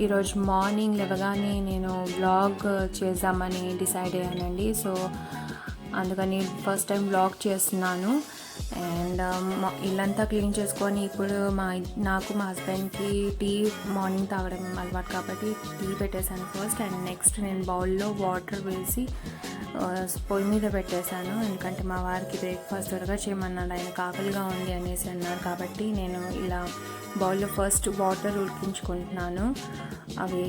ఈరోజు మార్నింగ్ లేవగానే నేను వ్లాగ్ చేద్దామని డిసైడ్ అయ్యానండి. సో అందుకని ఫస్ట్ టైం వ్లాగ్ చేస్తున్నాను. అండ్ ఇల్లంతా క్లీన్ చేసుకొని ఇప్పుడు నాకు మా హస్బెండ్కి టీ మార్నింగ్ తాగడం అలవాటు కాబట్టి టీ పెట్టేశాను ఫస్ట్. అండ్ నెక్స్ట్ నేను బౌల్లో వాటర్ వేసి పొయ్యి మీద పెట్టేశాను. ఎందుకంటే మా వారికి బ్రేక్ఫాస్ట్ త్వరగా చేయమన్నాడు, ఆయన ఆకలిగా ఉంది అనేసి అన్నారు. కాబట్టి నేను ఇలా బౌల్లో ఫస్ట్ వాటర్ ఉడికించుకుంటున్నాను. అవి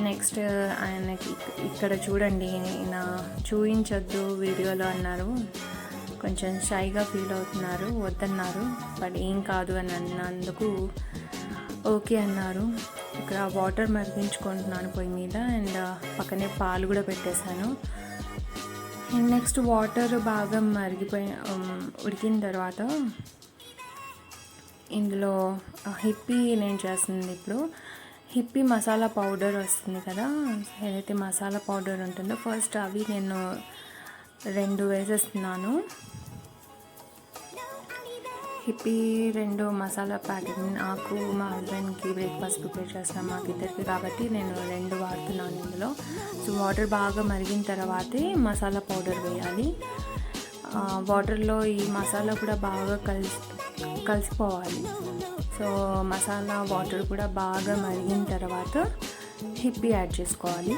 నెక్స్ట్ ఆయనకి ఇక్కడ చూడండి, ఈయన చూపించొద్దు వీడియోలో అన్నారు. కొంచెం షైగా ఫీల్ అవుతున్నారు, వద్దన్నారు. బట్ ఏం కాదు అని అన్నందుకు ఓకే అన్నారు. ఇక్కడ వాటర్ మరిగించుకుంటున్నాను పొయ్యి మీద. అండ్ పక్కనే పాలు కూడా పెట్టేశాను. అండ్ నెక్స్ట్ వాటర్ బాగా ఉడికిన తర్వాత ఇందులో హిప్పీ నేను చేస్తుంది. ఇప్పుడు హిప్పీ మసాలా పౌడర్ వస్తుంది కదా, ఏదైతే మసాలా పౌడర్ ఉంటుందో ఫస్ట్ అవి నేను 2 వేసేస్తున్నాను. Hippie 2 masala packet. నాకు మా హస్బెండ్కి బ్రేక్ఫాస్ట్ ప్రిపేర్ చేస్తాను మాకు ఇద్దరికి కాబట్టి నేను 2 వాడుతున్నాను ఇందులో. సో వాటర్ బాగా మరిగిన తర్వాతే మసాలా పౌడర్ వేయాలి. వాటర్లో ఈ మసాలా కూడా బాగా కలిసిపోవాలి. సో మసాలా వాటర్ కూడా బాగా మరిగిన తర్వాత హిప్పీ యాడ్ చేసుకోవాలి.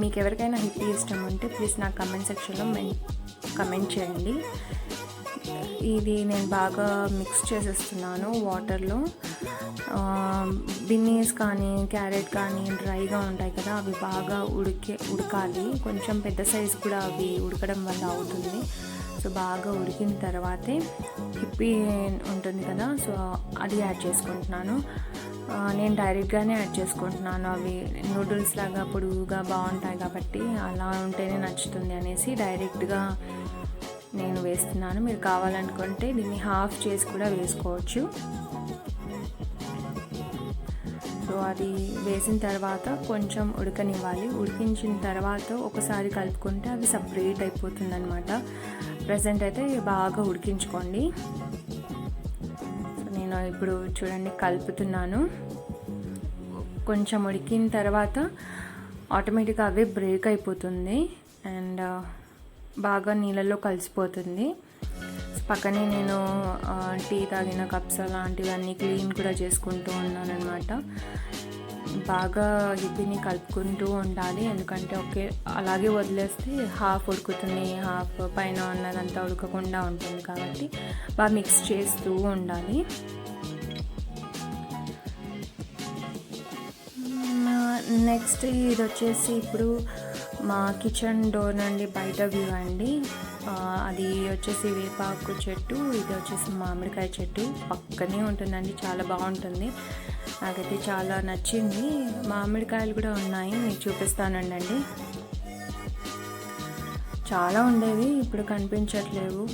మీకు ఎవరికైనా హిప్పీ ఇష్టం ఉంటే ప్లీజ్ నా కమెంట్ సెక్షన్లో కమెంట్ చేయండి. ఇది నేను బాగా మిక్స్ చేసేస్తున్నాను వాటర్లో. బిన్నీస్ కానీ క్యారెట్ కానీ డ్రైగా ఉంటాయి కదా, అవి బాగా ఉడకాలి. కొంచెం పెద్ద సైజు కూడా అవి ఉడకడం వల్ల అవుతుంది. సో బాగా ఉడికిన తర్వాతే హిప్పీ ఉంటుంది కదా, సో అది యాడ్ చేసుకుంటున్నాను. నేను డైరెక్ట్గానే యాడ్ చేసుకుంటున్నాను. అవి నూడిల్స్ లాగా పొడుగుగా బాగుంటాయి కాబట్టి అలా ఉంటేనే నచ్చుతుంది అనేసి డైరెక్ట్గా నేను వేస్తున్నాను. మీరు కావాలనుకుంటే దీన్ని హాఫ్ చేసి కూడా వేసుకోవచ్చు. సో అది వేసిన తర్వాత కొంచెం ఉడకనివ్వాలి. ఉడికించిన తర్వాత ఒకసారి కలుపుకుంటే అవి సపరేట్ అయిపోతుంది అనమాట. ప్రజెంట్ అయితే బాగా ఉడికించుకోండి. సో నేను ఇప్పుడు చూడండి కలుపుతున్నాను. కొంచెం ఉడికిన తర్వాత ఆటోమేటిక్గా అవే బ్రేక్ అయిపోతుంది అండ్ బాగా నీళ్ళల్లో కలిసిపోతుంది. పక్కనే నేను టీ తాగిన కప్స్ అలాంటివన్నీ క్లీన్ కూడా చేసుకుంటూ ఉన్నాను అనమాట. బాగా హిప్పీని కలుపుకుంటూ ఉండాలి, ఎందుకంటే అలాగే వదిలేస్తే హాఫ్ ఉడుకుతుంది, హాఫ్ పైన ఉన్నదంతా ఉడకకుండా ఉంటుంది కాబట్టి బాగా మిక్స్ చేస్తూ ఉండాలి. నెక్స్ట్ ఇది వచ్చేసి ఇప్పుడు మా కిచెన్ డోర్ నుండి బయట వ్యూ అండి. అది వచ్చేసి వేపాకు చెట్టు, ఇది వచ్చేసి మామిడికాయ చెట్టు పక్కనే ఉంటుందండి. చాలా బాగుంటుంది, నాకైతే చాలా నచ్చింది. మామిడికాయలు కూడా ఉన్నాయి, మీకు చూపిస్తానండి. చాలా ఉండేవి, ఇప్పుడు కనిపించట్లేవు.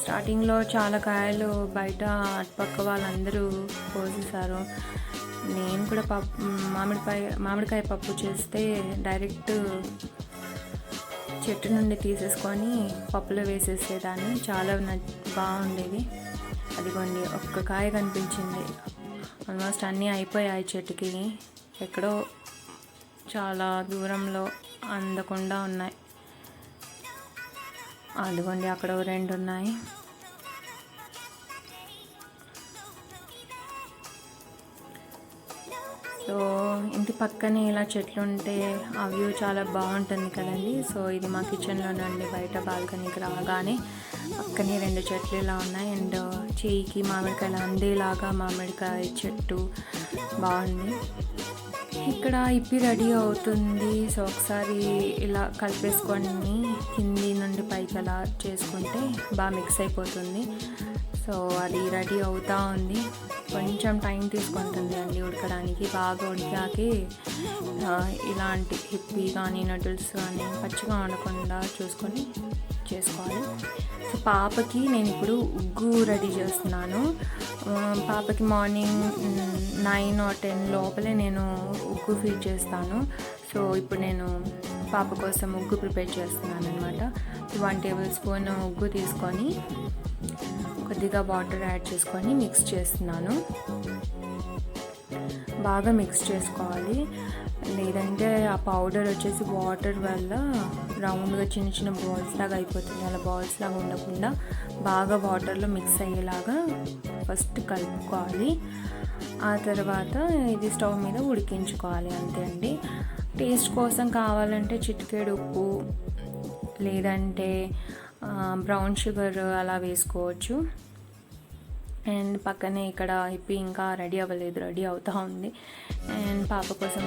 స్టార్టింగ్లో చాలా కాయలు బయట అటుపక్క వాళ్ళందరూ కోసేశారు. నేను కూడా మామిడికాయ పప్పు చేస్తే డైరెక్ట్ చెట్టు నుండి తీసేసుకొని పప్పులో వేసేసేదాన్ని. చాలా బాగుండేది. అదిగోండి ఒక్క కాయ కనిపించింది. ఆల్మోస్ట్ అన్నీ అయిపోయాయి చెట్టుకి, ఎక్కడో చాలా దూరంలో అందకుండా ఉన్నాయి. అదిగోండి అక్కడ 2 ఉన్నాయి. సో ఇంటి పక్కనే ఇలా చెట్లు ఉంటే ఆ వ్యూ చాలా బాగుంటుంది కదండి. సో ఇది మా కిచెన్లో నుండి బయట బాల్కనీకి రాగానే పక్కనే 2 చెట్లు ఇలా ఉన్నాయి. అండ్ చేయికి మామిడికాయలు అందేలాగా మామిడికాయ చెట్టు బాగుంది. ఇక్కడ ఇప్పి రెడీ అవుతుంది. సో ఒకసారి ఇలా కలిపేసుకొని కింది నుండి పైకి అలా చేసుకుంటే బాగా మిక్స్ అయిపోతుంది. సో అది రెడీ అవుతూ ఉంది. కొంచెం టైం తీసుకుంటుంది అండి ఉడకడానికి. బాగా ఉడికాకే ఇలాంటి హిప్పీ కానీ నూడిల్స్ కానీ పచ్చిగా ఉండకుండా చూసుకొని చేసుకోవాలి. సో పాపకి నేను ఇప్పుడు ఉగ్గు రెడీ చేస్తున్నాను. పాపకి మార్నింగ్ 9 or 10 లోపలే నేను ఉగ్గు ఫీడ్ చేస్తాను. సో ఇప్పుడు నేను పాప కోసం ఉగ్గు ప్రిపేర్ చేస్తున్నాను అనమాట. 1 tablespoon ఉగ్గు తీసుకొని కొద్దిగా వాటర్ యాడ్ చేసుకొని మిక్స్ చేస్తున్నాను. బాగా మిక్స్ చేసుకోవాలి, లేదంటే ఆ పౌడర్ వచ్చేసి వాటర్ వల్ల రౌండ్గా చిన్న చిన్న బాల్స్ లాగా అయిపోతుంది. అలా బాల్స్ లాగా ఉండకుండా బాగా వాటర్లో మిక్స్ అయ్యేలాగా ఫస్ట్ కలుపుకోవాలి. ఆ తర్వాత ఇది స్టవ్ మీద ఉడికించుకోవాలి, అంతే అండి. టేస్ట్ కోసం కావాలంటే చిటికెడు ఉప్పు లేదంటే బ్రౌన్ షుగర్ అలా వేసుకోవచ్చు. అండ్ పక్కనే ఇక్కడ హిప్పీ ఇంకా రెడీ అవ్వలేదు, రెడీ అవుతూ ఉంది. అండ్ పాప కోసం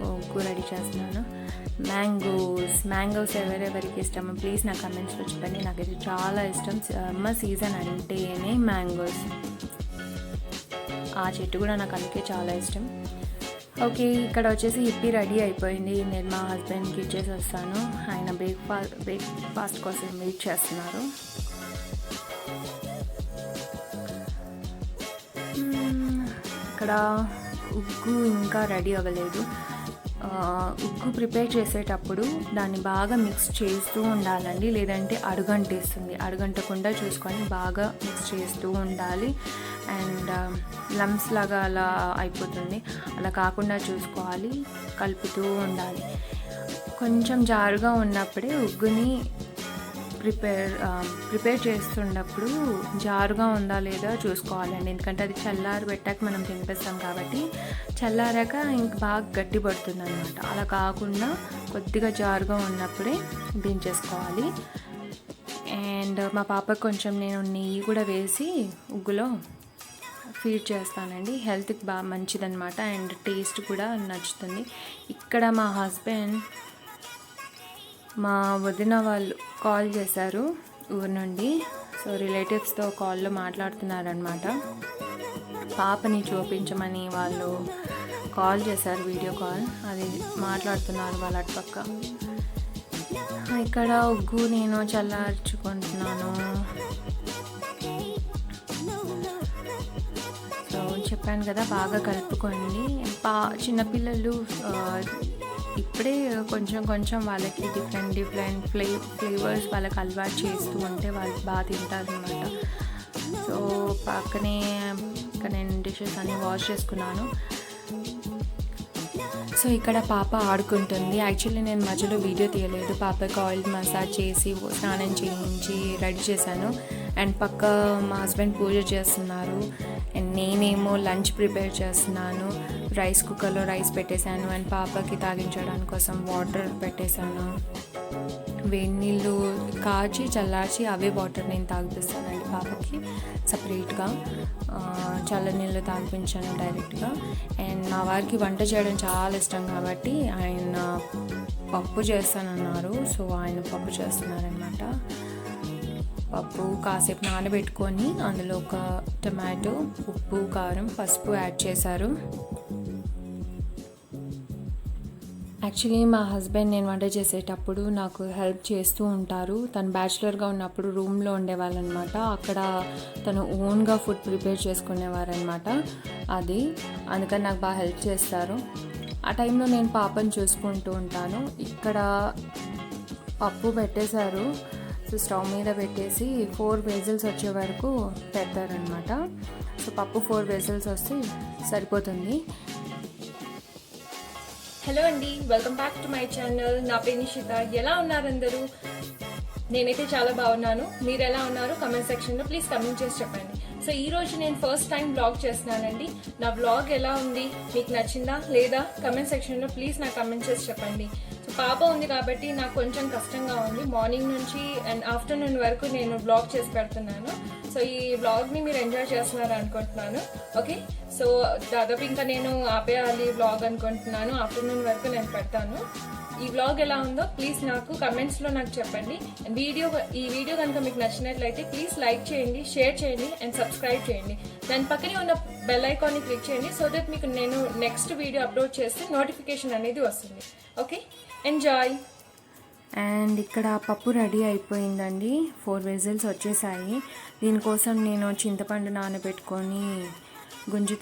ఉగ్గు రెడీ చేస్తున్నాను. మ్యాంగోస్ ఎవరెవరికి ఇష్టమో ప్లీజ్ నా కమెంట్స్లో చెప్పండి. నాకైతే చాలా ఇష్టం. సమ్మర్ సీజన్ అంటేనే మ్యాంగోస్, ఆ చెట్టు కూడా నాకు అందుకే చాలా ఇష్టం. ఓకే, ఇక్కడ వచ్చేసి హిప్పీ రెడీ అయిపోయింది. నేను మా హస్బెండ్కి ఇచ్చేసి వస్తాను. ఆయన బ్రేక్ఫాస్ట్ కోసం వెయిట్ చేస్తున్నారు. ఇక్కడ ఉగ్గు ఇంకా రెడీ అవ్వలేదు. ఉగ్గు ప్రిపేర్ చేసేటప్పుడు దాన్ని బాగా మిక్స్ చేస్తూ ఉండాలండి, లేదంటే అడుగంటేస్తుంది. అడుగంటకుండా చూసుకొని బాగా మిక్స్ చేస్తూ ఉండాలి. అండ్ లమ్స్ లాగా అలా అయిపోతుంది, అలా కాకుండా చూసుకోవాలి, కలుపుతూ ఉండాలి. కొంచెం జారుగా ఉన్నప్పుడే ఉగ్గుని ప్రిపేర్ చేస్తున్నప్పుడు జారుగా ఉందా లేదా చూసుకోవాలండి. ఎందుకంటే అది చల్లారి పెట్టాక మనం తినిపిస్తాం కాబట్టి చల్లారాక ఇంక బాగా గట్టి పడుతుంది అనమాట. అలా కాకుండా కొద్దిగా జారుగా ఉన్నప్పుడే దించేసుకోవాలి. అండ్ మా పాపకు కొంచెం నేను నెయ్యి కూడా వేసి ఉగ్గులో ఫీడ్ చేస్తానండి. హెల్త్కి బాగా మంచిదన్నమాట. అండ్ టేస్ట్ కూడా నచ్చుతుంది. ఇక్కడ మా హస్బెండ్ మా వదిన వాళ్ళు కాల్ చేశారు ఊరు నుండి. సో రిలేటివ్స్తో కాల్లో మాట్లాడుతున్నారనమాట. పాపని చూపించమని వాళ్ళు కాల్ చేశారు, వీడియో కాల్. అది మాట్లాడుతున్నారు వాళ్ళ అటుపక్క. ఇక్కడ ఉగ్గు నేను చల్లార్చుకుంటున్నాను. సో చెప్పాను కదా, బాగా కలుపుకోండి. చిన్నపిల్లలు ఇప్పుడే కొంచెం వాళ్ళకి డిఫరెంట్ ఫ్లేవర్స్ వాళ్ళకి అలవాటు చేస్తూ ఉంటే వాళ్ళు బాగా తింటారు అనమాట. సో పక్కనే నేను డిషెస్ అన్నీ వాష్ చేసుకున్నాను. సో ఇక్కడ పాప ఆడుకుంటుంది. యాక్చువల్లీ నేను మధ్యలో వీడియో తీయలేదు. పాపకి ఆయిల్ మసాజ్ చేసి స్నానం చేయించి రెడీ చేశాను. అండ్ పక్క మా హస్బెండ్ పూజ చేస్తున్నారు. అండ్ నేనేమో లంచ్ ప్రిపేర్ చేస్తున్నాను. రైస్ కుక్కర్లో రైస్ పెట్టేశాను. అండ్ పాపకి తాగించడానికి కోసం వాటర్ పెట్టేశాను. వేడి నీళ్ళు కాచి చల్లార్చి అవే వాటర్ నేను తాగిపిస్తానండి పాపకి సపరేట్గా. చల్ల నీళ్ళు తాగిపించాను డైరెక్ట్గా. అండ్ మా వారికి వంట చేయడం చాలా ఇష్టం కాబట్టి ఆయన పప్పు చేస్తానన్నారు. సో ఆయన పప్పు చేస్తున్నారనమాట. పప్పు కాసేపు నానబెట్టుకొని అందులో ఒక టమాటో, ఉప్పు, కారం, పసుపు యాడ్ చేశారు. యాక్చువల్లీ మా హస్బెండ్ నేను వంట చేసేటప్పుడు నాకు హెల్ప్ చేస్తూ ఉంటారు. తను బ్యాచిలర్గా ఉన్నప్పుడు రూమ్లో ఉండేవాళ్ళనమాట. అక్కడ తను ఓన్గా ఫుడ్ ప్రిపేర్ చేసుకునేవారనమాట. అందుకని నాకు బాగా హెల్ప్ చేస్తారు. ఆ టైంలో నేను పాపను చూసుకుంటూ ఉంటాను. ఇక్కడ పప్పు పెట్టేశారు. సో స్టవ్ మీద పెట్టేసి 4 విజిల్స్ వచ్చే వరకు పెడతారనమాట. సో పప్పు 4 విజిల్స్ వస్తే సరిపోతుంది. హలో అండి, welcome back to my channel. నా పేరు నిషిత. ఎలా ఉన్నారు అందరూ? నేనైతే చాలా బాగున్నాను. మీరు ఎలా ఉన్నారు? కమెంట్ సెక్షన్లో ప్లీజ్ కమెంట్ చేసి చెప్పండి. సో ఈరోజు నేను ఫస్ట్ టైం బ్లాగ్ చేస్తున్నానండి. నా బ్లాగ్ ఎలా ఉంది, మీకు నచ్చిందా లేదా కమెంట్ సెక్షన్లో ప్లీజ్ నాకు కమెంట్ చేసి చెప్పండి. సో పాప ఉంది కాబట్టి నాకు కొంచెం కష్టంగా ఉంది. మార్నింగ్ నుంచి అండ్ ఆఫ్టర్నూన్ వరకు నేను బ్లాగ్ చేసి పెడుతున్నాను. సో ఈ బ్లాగ్ని మీరు ఎంజాయ్ చేస్తున్నారు అనుకుంటున్నాను. ఓకే, సో దాదాపు ఇంకా నేను ఆపేయాలి బ్లాగ్ అనుకుంటున్నాను. ఆఫ్టర్నూన్ వరకు నేను పెడతాను. ఈ బ్లాగ్ ఎలా ఉందో ప్లీజ్ నాకు కమెంట్స్లో నాకు చెప్పండి. ఈ వీడియో కనుక మీకు నచ్చినట్లయితే ప్లీజ్ లైక్ చేయండి, షేర్ చేయండి అండ్ సబ్స్క్రైబ్ చేయండి. దాని పక్కనే ఉన్న బెల్ ఐకాన్ని క్లిక్ చేయండి. సో దట్ మీకు నేను నెక్స్ట్ వీడియో అప్లోడ్ చేస్తే నోటిఫికేషన్ అనేది వస్తుంది. Okay, enjoy. అండ్ ఇక్కడ పప్పు రెడీ అయిపోయిందండి. 4 విజిల్స్ వచ్చేసాయి. దీనికోసం నేను చింతపండు నానబెట్టుకొని గుంజు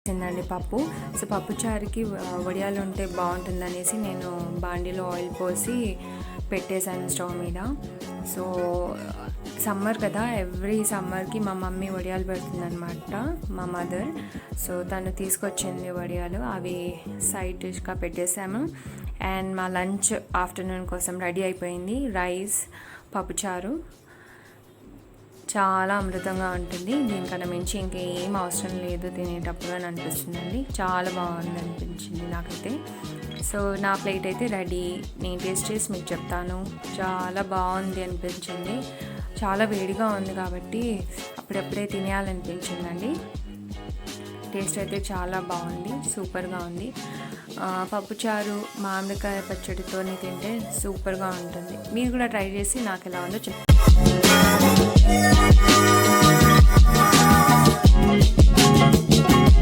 తిందండి పప్పు. సో పప్పు చారుకి వడియాలు ఉంటే బాగుంటుందనేసి నేను బాండీలో ఆయిల్ పోసి పెట్టేశాను స్టవ్ మీద. సో సమ్మర్ కదా, ఎవ్రీ సమ్మర్కి మా మమ్మీ వడియాలు పెడుతుందనమాట, మా మదర్. సో తను తీసుకొచ్చింది వడియాలు, అవి సైడ్ డిష్గా పెట్టేశాము. అండ్ మా లంచ్ ఆఫ్టర్నూన్ కోసం రెడీ అయిపోయింది. రైస్, పప్పుచారు చాలా అమృతంగా ఉంటుంది. దీనికన్నా మించి ఇంకేం అవసరం లేదు తినేటప్పుడు అని అనిపిస్తుందండి. చాలా బాగుంది అనిపించింది నాకైతే. సో నా ప్లేట్ అయితే రెడీ. నేను టేస్ట్ చేసి మీకు చెప్తాను. చాలా బాగుంది అనిపించింది. చాలా వేడిగా ఉంది కాబట్టి అప్పుడప్పుడే తినేయాలనిపించిందండి. టేస్ట్ అయితే చాలా బాగుంది, సూపర్గా ఉంది. పప్పుచారు మామిడికాయ పచ్చడితో తింటే సూపర్గా ఉంటుంది. మీరు కూడా ట్రై చేసి నాకు ఎలా ఉందో చెప్పండి.